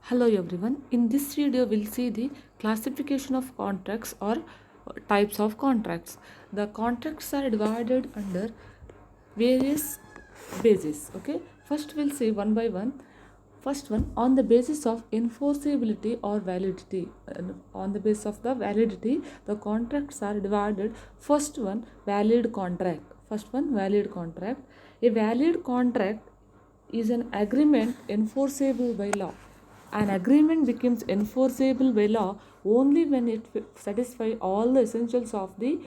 Hello everyone. In this video we'll see the classification of contracts or types of contracts. The contracts are divided under various bases. Okay. First we'll see one by one. First one, on the basis of enforceability or validity. On the basis of the validity, the contracts are divided. First one, valid contract. First one, valid contract. A valid contract is an agreement enforceable by law. An agreement becomes enforceable by law only when it satisfies all the essentials of the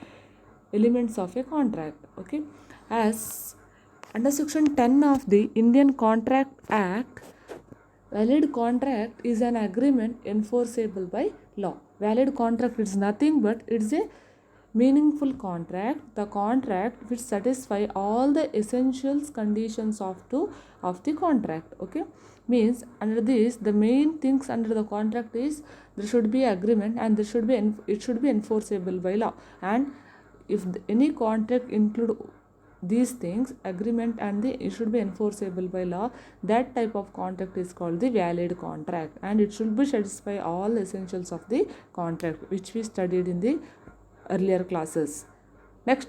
elements of a contract. Okay, as under section 10 of the Indian Contract Act, valid contract is an agreement enforceable by law. Valid contract is nothing but it's a meaningful contract, the contract which satisfy all the essentials conditions of the contract. Okay, means under this the main things under the contract is there should be agreement and there should be it should be enforceable by law, and if any contract include these things, agreement and it should be enforceable by law, that type of contract is called the valid contract, and it should be satisfy all essentials of the contract which we studied in the earlier classes. Next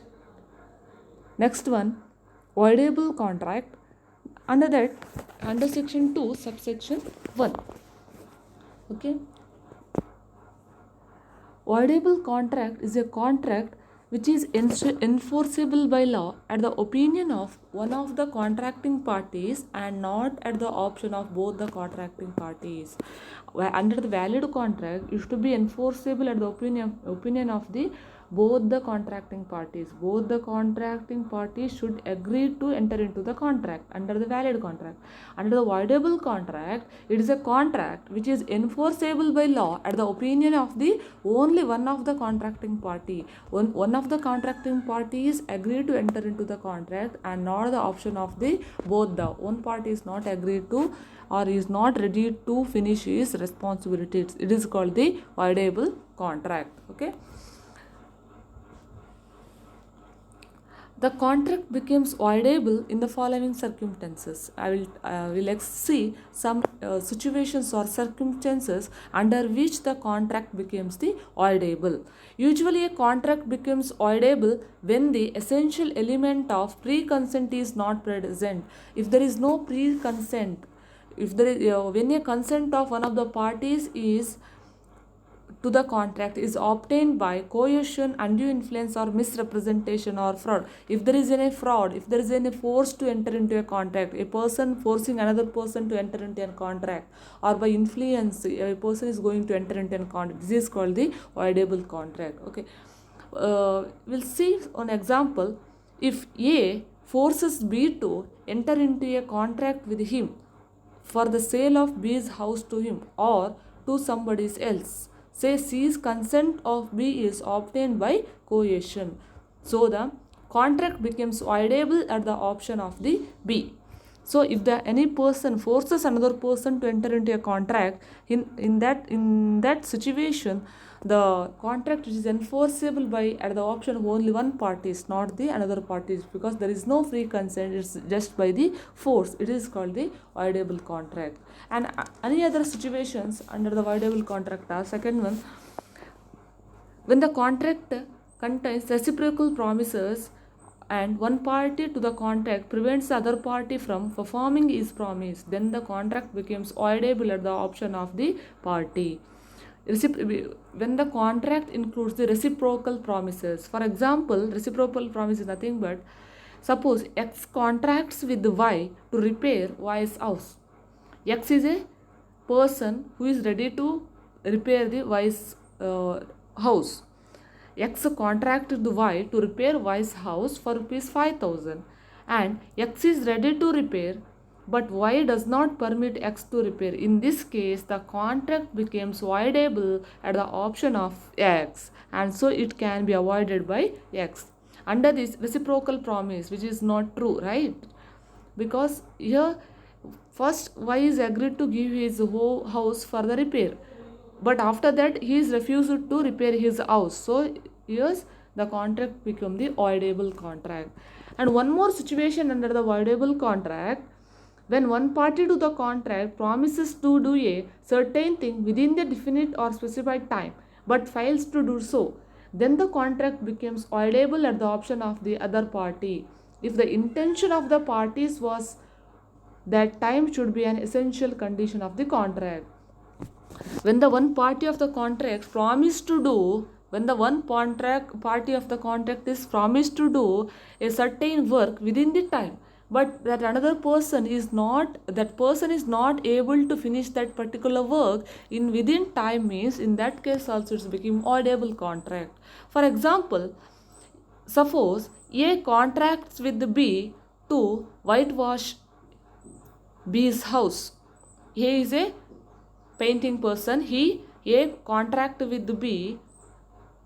one, voidable contract. Under that, under section 2 subsection 1. Okay, voidable contract is a contract which is enforceable by law at the opinion of one of the contracting parties and not at the option of both the contracting parties. Under the valid contract, it should be enforceable at the opinion of the both the contracting parties. Both the contracting parties should agree to enter into the contract under the valid contract. Under the voidable contract, it is a contract which is enforceable by law at the opinion of the only one of the contracting party. One of the contracting parties agree to enter into the contract and not the option of the both. The one party is not agreed to or is not ready to finish his responsibilities. It is called the voidable contract. Okay. The contract becomes voidable in the following circumstances. I will see some situations or circumstances under which the contract becomes the voidable. Usually a contract becomes voidable when the essential element of pre-consent is not present. If there is no pre-consent, if there is when a consent of one of the parties is to the contract is obtained by coercion, undue influence or misrepresentation or fraud. If there is any fraud, if there is any force to enter into a contract, a person forcing another person to enter into a contract, or by influence a person is going to enter into a contract, this is called the voidable contract. Okay, we'll see an example. If A forces B to enter into a contract with him for the sale of B's house to him or to somebody else, say C's consent of B is obtained by coercion, so the contract becomes voidable at the option of the B. So if any person forces another person to enter into a contract, in that situation, the contract is enforceable by at the option of only one party, is not the another parties, because there is no free consent, it's just by the force. It is called the voidable contract. And any other situations under the voidable contract are: second one, when the contract contains reciprocal promises and one party to the contract prevents the other party from performing his promise, then the contract becomes voidable at the option of the party. When the contract includes the reciprocal promises, for example, reciprocal promise is nothing but, suppose X contracts with Y to repair Y's house. X is a person who is ready to repair the Y's house. X contracted the Y to repair Y's house for rupees 5,000, and X is ready to repair, but Y does not permit X to repair. In this case, the contract becomes voidable at the option of X, and so it can be avoided by X. Under this reciprocal promise, which is not true, right? Because here first Y is agreed to give his whole house for the repair, but after that he is refused to repair his house, so yes, the contract become the voidable contract. And one more situation under the voidable contract, When one party to the contract promises to do a certain thing within the definite or specified time but fails to do so, then the contract becomes voidable at the option of the other party. If the intention of the parties was that time should be an essential condition of the contract. When the one party of the contract promised to do, when the one contract party of the contract is promised to do a certain work within the time, but that another person is not, that person is not able to finish that particular work in within time, means in that case also it's become audible contract. For example, suppose A contracts with B to whitewash B's house. A is a painting person. A contract with B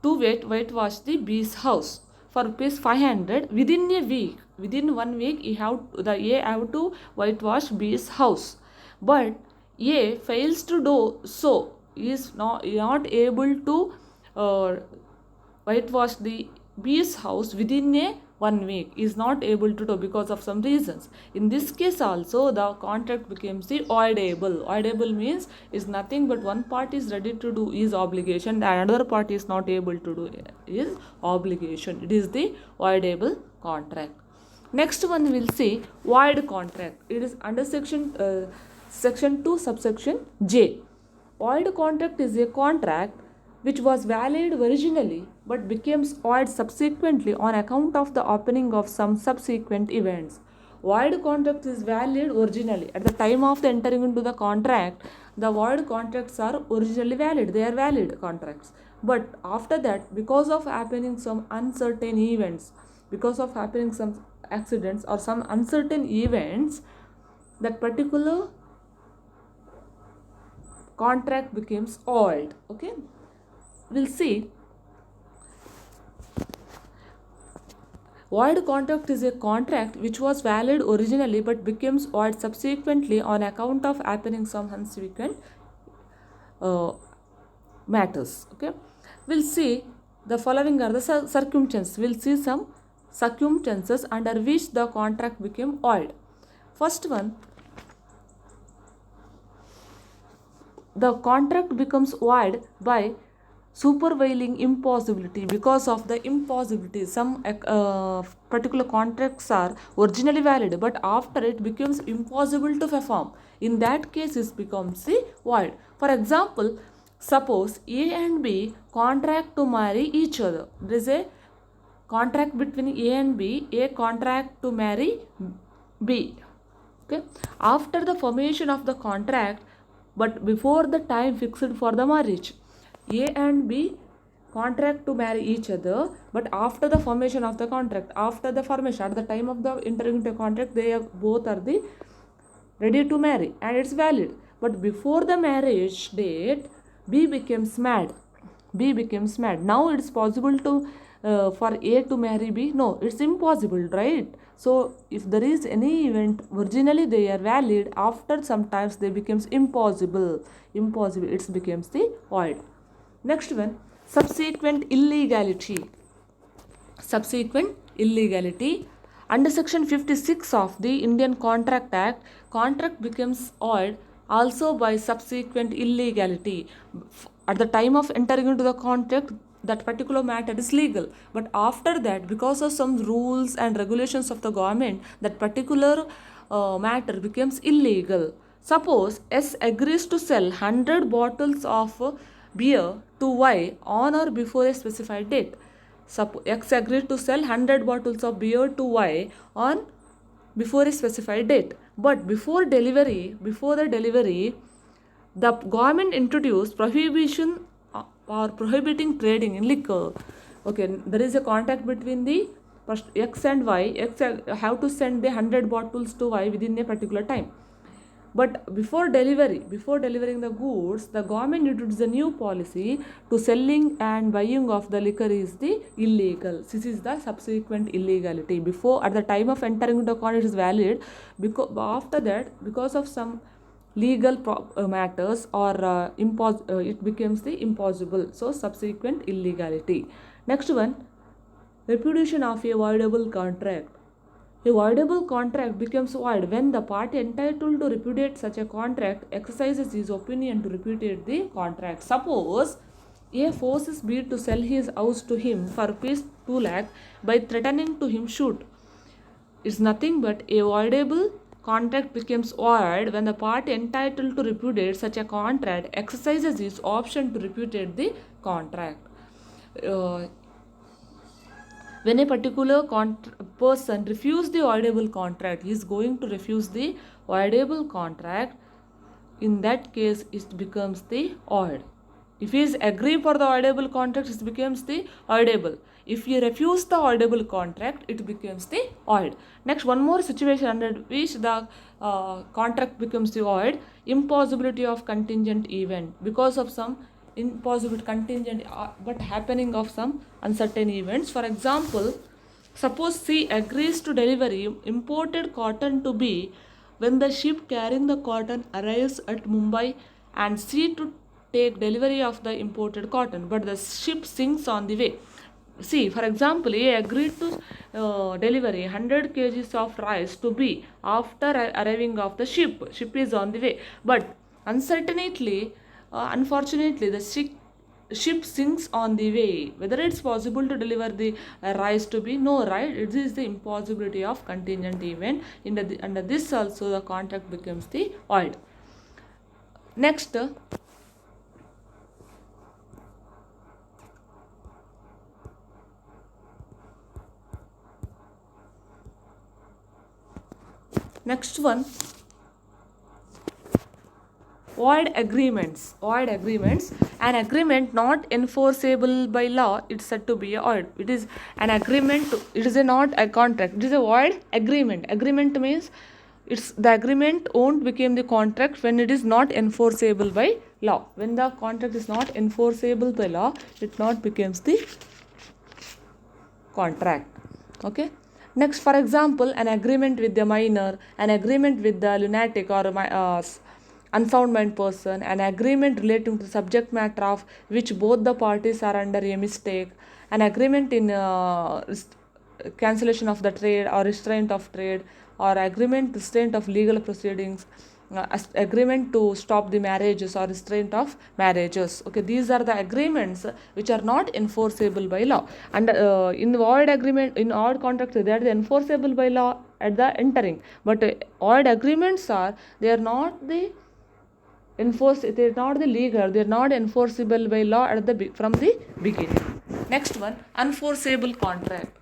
to whitewash the B's house for rupees 500 within a week. Within 1 week, A have to whitewash B's house. But A fails to do so. He is not able to whitewash the B's house within a 1 week, is not able to do because of some reasons. In this case also the contract becomes the voidable. Voidable means is nothing but one party is ready to do is obligation and another party is not able to do is obligation. It is the voidable contract. Next one we will see void contract. It is under section 2 subsection J. Void contract is a contract which was valid originally but becomes void subsequently on account of the opening of some subsequent events. Void contract is valid originally. At the time of the entering into the contract, the void contracts are originally valid. They are valid contracts. But after that, because of happening some uncertain events, because of happening some accidents or some uncertain events, that particular contract becomes void. Okay. We'll see void contract is a contract which was valid originally but becomes void subsequently on account of happening some subsequent matters. Okay, we'll see the following are the circumstances. We'll see some circumstances under which the contract became void. First one, the contract becomes void by supervailing impossibility. Because of the impossibility, some particular contracts are originally valid but after it becomes impossible to perform. In that case it becomes the void. For example, suppose A and B contract to marry each other. There is a contract between A and B. A contract to marry B. Okay, after the formation of the contract but before the time fixed for the marriage, A and B contract to marry each other, but after the formation of the contract, after the formation, at the time of the entering into a contract, they are both are the ready to marry and it's valid. But before the marriage date, B becomes mad. B becomes mad. Now it's possible to for A to marry B. No, it's impossible, right? So if there is any event, originally they are valid. After sometimes they becomes impossible. Impossible. It becomes the void. Next one, subsequent illegality. Subsequent illegality. Under section 56 of the Indian Contract Act, contract becomes void also by subsequent illegality. At the time of entering into the contract, that particular matter is legal, but after that, because of some rules and regulations of the government, that particular matter becomes illegal. Suppose S agrees to sell 100 bottles of beer to Y on or before a specified date. X agreed to sell 100 bottles of beer to Y on before a specified date. But before the delivery, the government introduced prohibition or prohibiting trading in liquor. Okay, there is a contract between the X and Y. X have to send the 100 bottles to Y within a particular time. But before delivering the goods, the government introduced a new policy to selling and buying of the liquor is the illegal. This is the subsequent illegality. Before, at the time of entering into the contract, it is valid. Because after that, because of some legal matters or it becomes the impossible. So subsequent illegality. Next one, repudiation of a voidable contract. A voidable contract becomes void when the party entitled to repudiate such a contract exercises his opinion to repudiate the contract. Suppose A forces B to sell his house to him for rupees 2 lakh by threatening to him shoot. It's nothing but a voidable contract becomes void when the party entitled to repudiate such a contract exercises its option to repudiate the contract. Uh, when a particular person refuses the voidable contract, he is going to refuse the voidable contract. In that case, it becomes the void. If he is agree for the voidable contract, it becomes the voidable. If you refuse the voidable contract, it becomes the void. Next, one more situation under which the contract becomes the void: impossibility of contingent event, because of some impossible contingent but happening of some uncertain events. For example, suppose C agrees to delivery imported cotton to B when the ship carrying the cotton arrives at Mumbai, and C to take delivery of the imported cotton, but the ship sinks on the way. See, for example, A agreed to delivery 100 kgs of rice to B after arriving of the ship. Ship is on the way, but unfortunately, the ship sinks on the way. Whether it's possible to deliver the rice to B? No, right? It is the impossibility of contingent event. Under this also, the contract becomes the void. Next, next one, void agreements. Void agreements. An agreement not enforceable by law, it's said to be a void. It is an agreement. It is not a contract. It is a void agreement. Agreement means it's the agreement won't become the contract when it is not enforceable by law. When the contract is not enforceable by law, it not becomes the contract. Okay. Next, for example, an agreement with the minor, an agreement with the lunatic or unsound mind person, an agreement relating to the subject matter of which both the parties are under a mistake, an agreement in cancellation of the trade or restraint of trade, or agreement restraint of legal proceedings, agreement to stop the marriages or restraint of marriages. Okay, these are the agreements which are not enforceable by law. And in the void agreement, in void contracts, they are enforceable by law at the entering, but void agreements are, they are not the they're not the legal, they're not enforceable by law at the from the beginning. Next one, unforceable contract.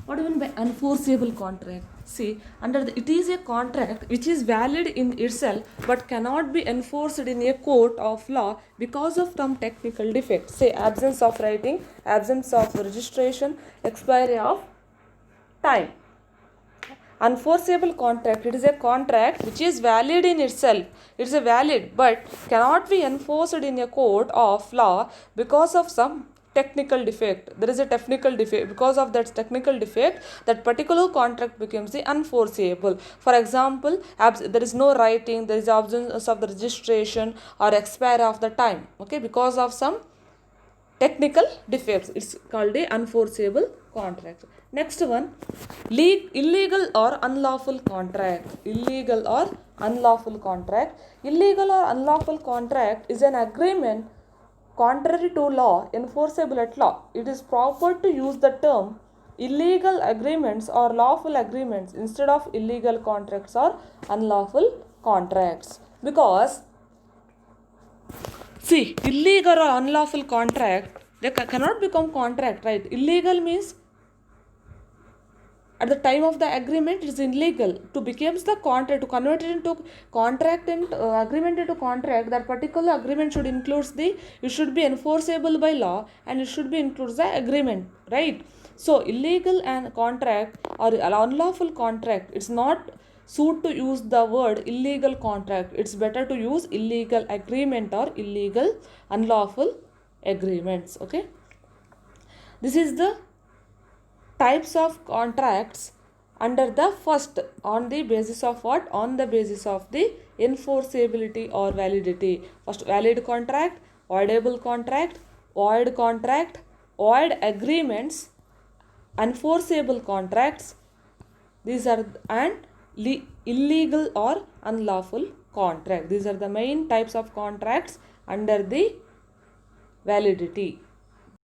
What do you mean by unforceable contract? See, it is a contract which is valid in itself but cannot be enforced in a court of law because of some technical defect. Say, absence of writing, absence of registration, expiry of time. Unforceable contract, it is a contract which is valid in itself. It is a valid but cannot be enforced in a court of law because of some technical defect. There is a technical defect. Because of that technical defect, that particular contract becomes the unforeseeable. For example, there is no writing, there is absence of the registration or expiry of the time. Okay, because of some technical defects, it's called a unforeseeable contract. Next one, illegal or unlawful contract. Illegal or unlawful contract. Illegal or unlawful contract is an agreement contrary to law, enforceable at law. It is proper to use the term illegal agreements or lawful agreements instead of illegal contracts or unlawful contracts. Because, see, illegal or unlawful contract, they cannot become contract, right? Illegal means at the time of the agreement it is illegal. To becomes the contract, to convert it into contract and agreement into contract, that particular agreement should includes it should be enforceable by law and it should be includes the agreement, right? So illegal and contract or unlawful contract, it's not suit to use the word illegal contract. It's better to use illegal agreement or illegal unlawful agreements. Okay, this is the types of contracts under the first, on the basis of what? On the basis of the enforceability or validity. First, valid contract, voidable contract, void agreements, unforceable contracts, These are illegal or unlawful contract. These are the main types of contracts under the validity.